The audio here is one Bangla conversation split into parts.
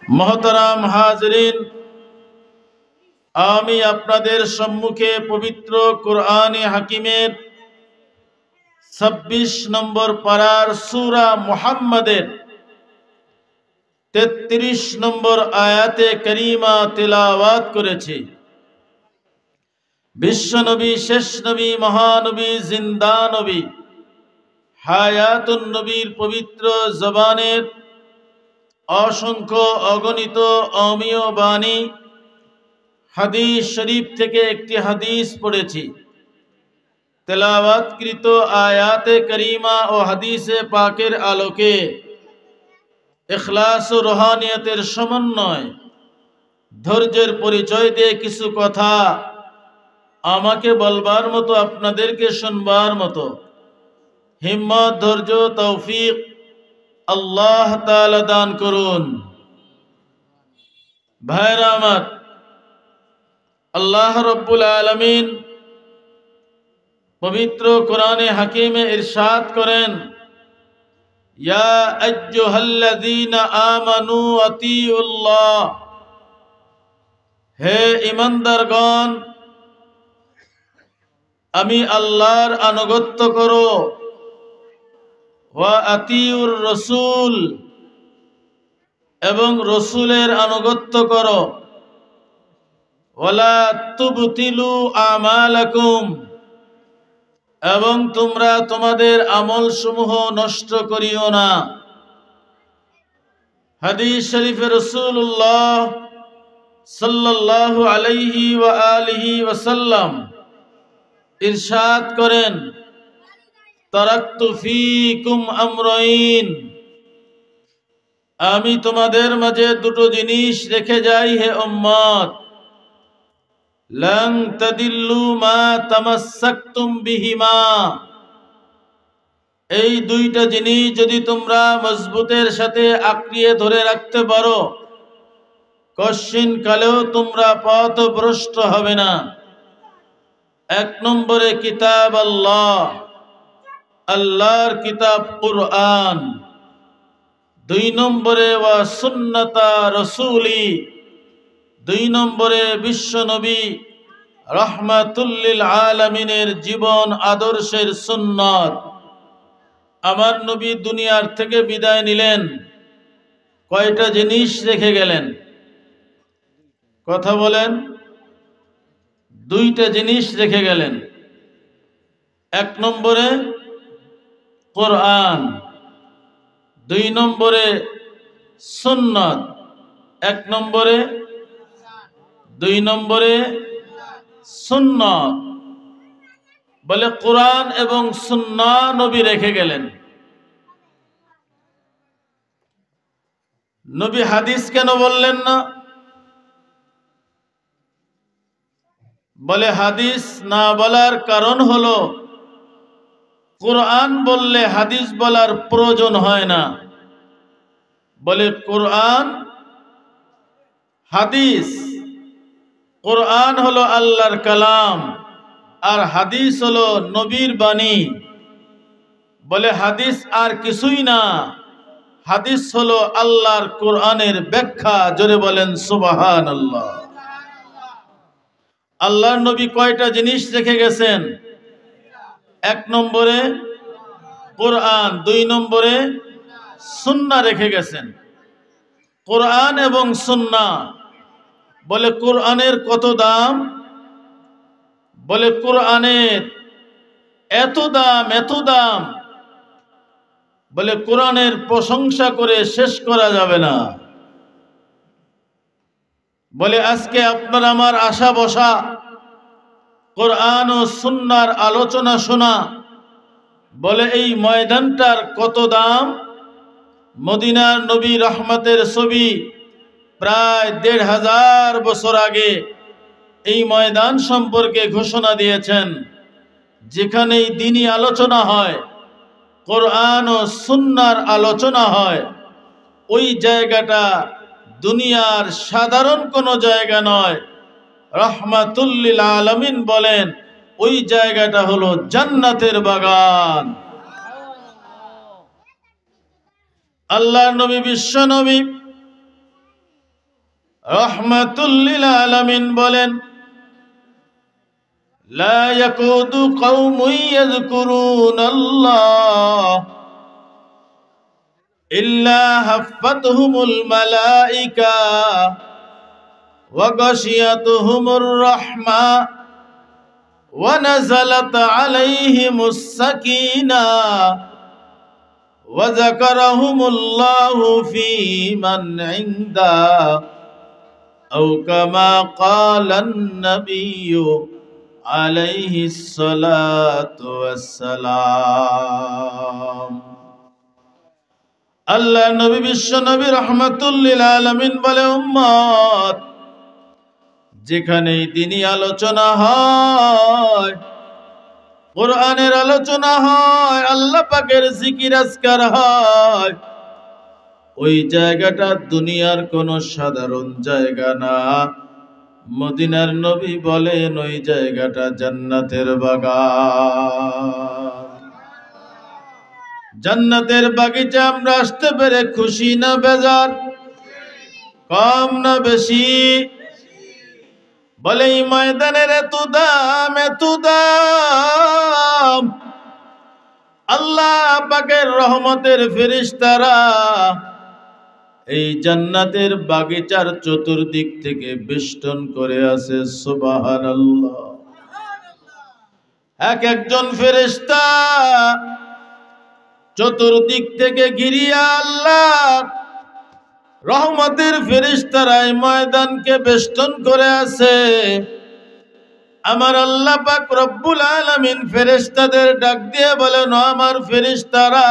মহতরাম হাজরিন, আমি আপনাদের সম্মুখে পবিত্র কোরআনে হাকিমের 26 নম্বর পারার সূরা মুহাম্মাদের 33 নম্বর আয়াতে করিমা তিলাওয়াত করেছি। বিশ্বনবী, শেষ নবী, মহানবী, জিন্দা নবী, হায়াতুন নবীর পবিত্র জবানের অসংখ্য অগণিত অমীয় বাণী হাদিস শরীফ থেকে একটি হাদিস পড়েছি। তেলাওয়াতকৃত আয়াতে করিমা ও হাদিসে পাকের আলোকে ইখলাস ও রুহানিয়তের সমন্বয়, ধৈর্যের পরিচয় দিয়ে কিছু কথা আমাকে বলবার মতো, আপনাদেরকে শুনবার মতো হিম্মত, ধৈর্য, তৌফিক আল্লাহ তাআলা দান করুন। ভাইরা আমার, আল্লাহ রব্বুল আলামিন পবিত্র কোরআনে হাকিমে ইরশাদ করেন, ইয়া আইয়ুহাল্লাযীনা আমানু আতিউল্লাহ, হে ঈমানদারগণ, আমি আল্লাহর আনুগত্য করো। ওয়া আতিউর রাসূল, এবং রাসূলের আনুগত্য করো। ওয়ালা তুবতিলু আমালাকুম, এবং তোমরা তোমাদের আমল সমূহ নষ্ট করিও না। হাদিস শরীফে রাসূলুল্লাহ সাল্লাল্লাহু আলাইহি ওয়া আলিহি ওয়াসাল্লাম ইরশাদ করেন, তারাকতু ফীকুম আমরাইন, আমি তোমাদের মাঝে দুটো জিনিস রেখে যাই হে উম্মত। লান তাদিল্লু মা তামাসসাকতুম বিহিমা, এই দুইটা জিনিস যদি তোমরা মজবুতের সাথে আঁকড়িয়ে ধরে রাখতে পারো, কশিন কালেও তোমরা পথভ্রষ্ট হবে না। এক নম্বরে কিতাব আল্লাহ, আল্লাহর কিতাব কুরআন। দুই নম্বরে ওয়া সুন্নাতা রাসূলি, দুই নম্বরে বিশ্ব নবী রাহমাতুল লিল আলামিনের জীবন আদর্শের সুন্নাত। আমার নবী দুনিয়ার থেকে বিদায় নিলেন, কয়টা জিনিস রেখে গেলেন? কথা বলেন। দুইটা জিনিস রেখে গেলেন। এক নম্বরে কোরআন, দুই নম্বরে সুন্নাত। এক নম্বরে, দুই নম্বরে সুন্নাত। বলে কোরআন এবং সুন্নাহ নবী রেখে গেলেন। নবী হাদিস কেন বললেন না? বলে হাদিস না বলার কারণ হলো, কোরআন বললে হাদিস বলার প্রয়োজন হয় না। বলে কোরআন, হাদিস, কোরআন হলো আল্লাহর কালাম আর হাদিস হলো নবীর বাণী। বলে হাদিস আর কিছুই না, হাদিস হলো আল্লাহর কোরআনের ব্যাখ্যা। জোরে বলেন সুবহানাল্লাহ। আল্লাহর নবী কয়টা জিনিস রেখে গেছেন? এক নম্বরে কোরআন, দুই নম্বরে সুন্নাহ রেখে গেছেন। কোরআন এবং সুন্নাহ। বলে কোরআনের কত দাম? বলে কোরআনের এত দাম, এত দাম, বলে কোরআনের প্রশংসা করে শেষ করা যাবে না। বলে আজকে আপনার আমার আশা বসা কোরআন ও সুন্নাহর আলোচনা শোনা, বলে এই ময়দানটার কত দাম। মদিনার নবী রহমতের ছবি প্রায় ১৫০০ বছর আগে এই ময়দান সম্পর্কে ঘোষণা দিয়েছেন, যেখানেই দ্বীনি আলোচনা হয়, কোরআন ও সুন্নাহর আলোচনা হয়, ওই জায়গাটা দুনিয়ার সাধারণ কোনো জায়গা নয়। রাহমাতুল লিল আলামিন বলেন, ওই জায়গাটা হলো জান্নাতের বাগান। আল্লাহর নবী, বিশ্ব নবী রাহমাতুল লিল আলামিন বলেন, লা ইয়াকুদু কওমুন ইয়াযকুরুনাল্লাহ ইল্লা হাফফাতহুমুল মালাইকা ওয়া গাশিয়াতুহুমুর রাহমা ওয়া নাযালাত আলাইহিমুস সাকিনাহ ওয়া যাকারাহুমুল্লাহু ফী মান ইনদাহু আও কামা ক্বালান নাবিয়্যু আলাইহিস সালাতু ওয়াস সালাম। আল্লাহ নবী বিশ্ব নবী রাহমাতুল লিল আলামিন বলে, উম্মত, যেখানেই দ্বীনি আলোচনা হয়, কোরআনের আলোচনা হয়, আল্লাহ পাকের জিকির আজকার হয়, ওই জায়গাটা দুনিয়ার কোন সাধারণ জায়গা না। মদিনার নবী বলেন ওই জায়গাটা জান্নাতের বাগান। জান্নাতের বাগিচা আমরা আসতে পেরে খুশি না বেজার, কম না বেশি? বলে এই ময়দানের এত দাম, এত দাম। আল্লাহ পাকের রহমতের ফেরেশতারা এই জান্নাতের বাগিচার চতুর্দিক থেকে বেষ্টন করে আছে। সুবহানাল্লাহ। এক একজন ফেরেশতা চতুর্দিক থেকে ঘিরিয়া আল্লাহ রহমতের ফেরেশতারা এই ময়দানকে বেষ্টন করে আছে। আমার আল্লাহ পাক রব্বুল আলামিন ফেরেশতাদের ডাক দিয়ে বলেন, আমার ফেরেশতারা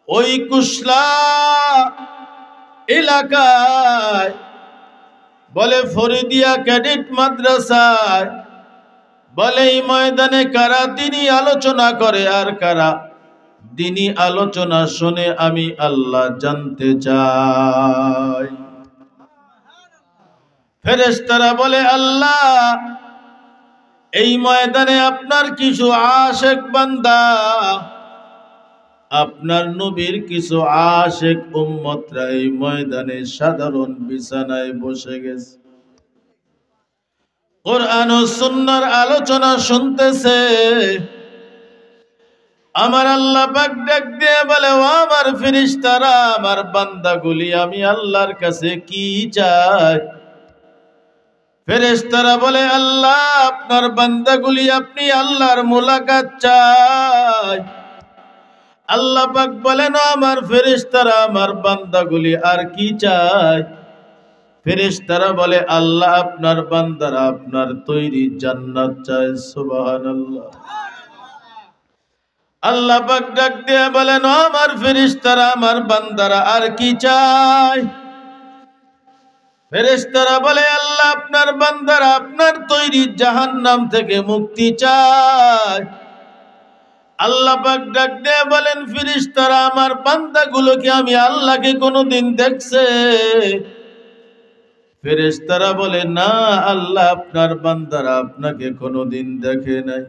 ওই কুশলা এলাকায়, বলে ফরিদিয়া ক্যাডেট মাদ্রাসায়, বলে এই ময়দানে কারা দ্বীনি আলোচনা করে আর কারা দ্বীনি আলোচনা শুনে আমি আল্লাহ জানতে চাই। ফেরেশতারা বলে, আল্লাহ, এই ময়দানে আপনার কিছু আশিক বান্দা, আপনার নবীর কিছু আশিক উম্মতরা এই ময়দানে সাধারণ বিছানায় বসে গেছে, কোরআন ও সুন্নাহর আলোচনা শুনতেছে। আমার আল্লাহ পাক ডাক দিয়ে বলে, ও আমার ফেরেশতারা, আমার বান্দাগুলি আমি আল্লাহর কাছে কি চাই? ফেরেশতারা বলে, আল্লাহ, আপনার বান্দাগুলি আপনি আল্লাহর মুলাকাত চায়। আল্লাহ পাক বলেন, আমার ফেরেশতারা, আমার বান্দাগুলি আর কি চায়? ফেরেশতারা বলে, আল্লাহ, আপনার বান্দারা আপনার তৈরি জান্নাত চায়। সুবহানাল্লাহ। আল্লাহ পাক ডাক দিয়ে বলেন, আমার ফেরেশতারা, আমার বান্দারা আর কি চায়? ফেরেশতারা বলে, আল্লাহ, আপনার বান্দারা আপনার তৈরি জাহান্নাম থেকে মুক্তি চায়। আল্লাহ পাক ডাক দিয়ে বলেন, ফেরেশতারা, আমার বান্দাগুলোকে আমি আল্লাহকে কোনোদিন দেখছে? ফেরেশতারা বলে, না আল্লাহ, আপনার বান্দারা আপনাকে কোনোদিন দেখে নাই।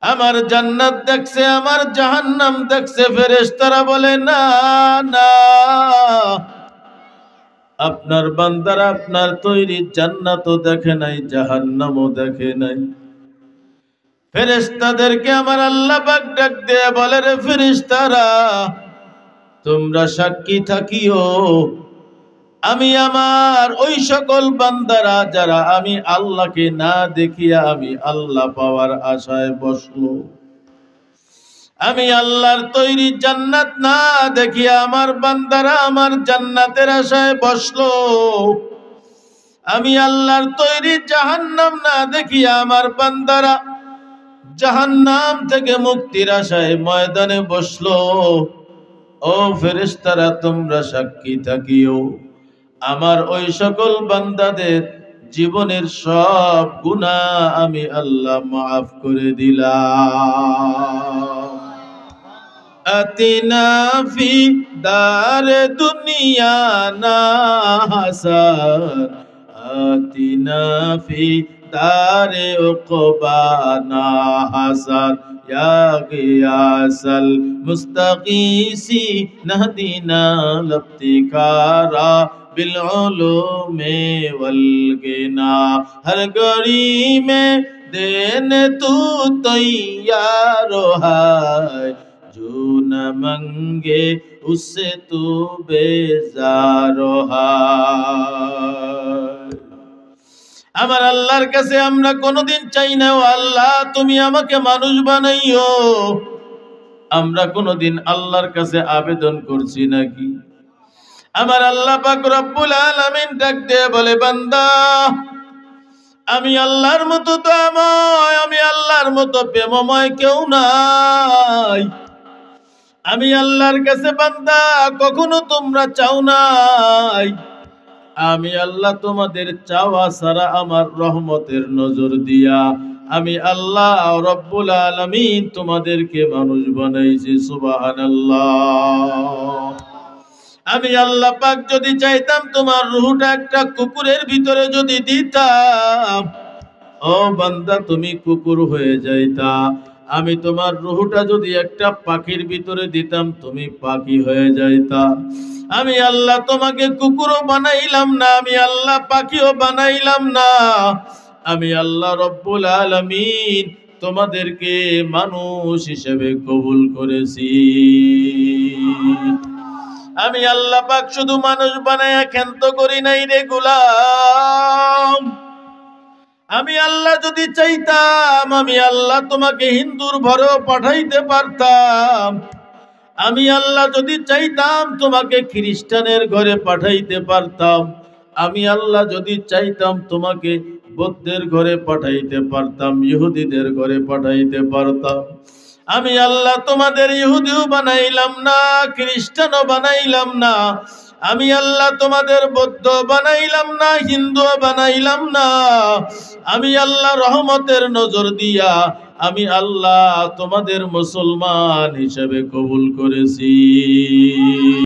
আমার জান্নাত দেখছে, আমার জাহান্নাম দেখছে। ফেরেশতারা বলে, না না, আপনার বান্দারা আপনার তৈরি জান্নাতও দেখে নাই, জাহান্নামও দেখে নাই। ফেরেশতাদেরকে আমার আল্লাহ পাক ডাক দিয়ে বলে, রে ফেরেশতারা, তোমরা সাক্ষী থাকিও, আমি আমার ওই সকল বান্দারা যারা আমি আল্লাহকে না দেখিয়া আমি আল্লাহ পাওয়ার আশায় বসলো, আমি আল্লাহর তৈরি জান্নাত না দেখিয়া আমার বান্দারা আমার জান্নাতের আশায় বসলো, আমি আল্লাহর তৈরি জাহান্নাম না দেখিয়া আমার বান্দারা জাহান্নাম থেকে মুক্তির আশায় ময়দানে বসলো। ও ফেরেশতারা, তোমরা সাক্ষী থাকিও, আমার ওই সকল বান্দাদের জীবনের সব গুনাহ আমি আল্লাহ মাফ করে দিলাম। আতিনা ফি দারে দুনিয়া না হাসান, আতিনা ফি দারে উকবা না হাসান, ইয়া গিয়াসাল মুস্তাগীসি নাহদিনা লাফতিকারা বিল উলুমে ওয়াল গিনা হর গরি মে দেনে তু তৈয়ার হায় जो न मंगे उससे तू बेजार হয়। আমার আল্লাহর কাছে আমরা কোনোদিন চাই না ও আল্লাহ তুমি আমাকে মানুষ বানাইও, আমরা কোনোদিন আল্লাহর কাছে আবেদন করছি নাকি? আমার আল্লাহ পাক রব্বুল আলামিন ডাক দিয়ে বলে, বান্দা আমি আল্লাহর মতো দয়াময়, আমি আল্লাহর মতো প্রেমময় কেউ নাই। আমি আল্লাহর কাছে বান্দা কখনো তোমরা চাও নাই, আমি আল্লাহ তোমাদের চাওয়া ছাড়া আমার রহমতের নজর দিয়া আমি আল্লাহ রব্বুল আলামিন তোমাদেরকে মানুষ বানাইছি। সুবহানাল্লাহ। আমি আল্লাহ পাক যদি চাইতাম তোমার রূহটা একটা কুকুরের ভিতরে যদি দিতাম, ও বান্দা তুমি কুকুর হয়ে যাইতা। আমি তোমার রূহটা যদি একটা পাখির ভিতরে দিতাম তুমি পাখি হয়ে যাইতা। আমি আল্লাহ তোমাকে কুকুরও বানাইলাম না, আমি আল্লাহ পাখিও বানাইলাম না, আমি আল্লাহ রব্বুল আলামিন তোমাদেরকে মানুষ হিসেবে কবুল করেছি। আমি আল্লাহ পাক শুধু মানুষ বানায়া ক্ষান্ত করি নাই রে গোলাম। আমি আল্লাহ যদি চাইতাম আমি আল্লাহ তোমাকে হিন্দুর ঘরেও পাঠাইতে পারতাম। আমি আল্লাহ যদি চাইতাম তোমাকে খ্রিস্টানের ঘরে পাঠাইতে পারতাম। আমি আল্লাহ যদি চাইতাম তোমাকে বৌদ্ধের ঘরে পাঠাইতে পারতাম, ইহুদিদের ঘরে পাঠাইতে পারতাম। আমি আল্লাহ তোমাদের ইহুদিও বানাইলাম না, খ্রিস্টানও বানাইলাম না। আমি আল্লাহ তোমাদের বৌদ্ধ বানাইলাম না, হিন্দু বানাইলাম না। আমি আল্লাহ রহমতের নজর দিয়া আমি আল্লাহ তোমাদের মুসলমান হিসেবে কবুল করেছি।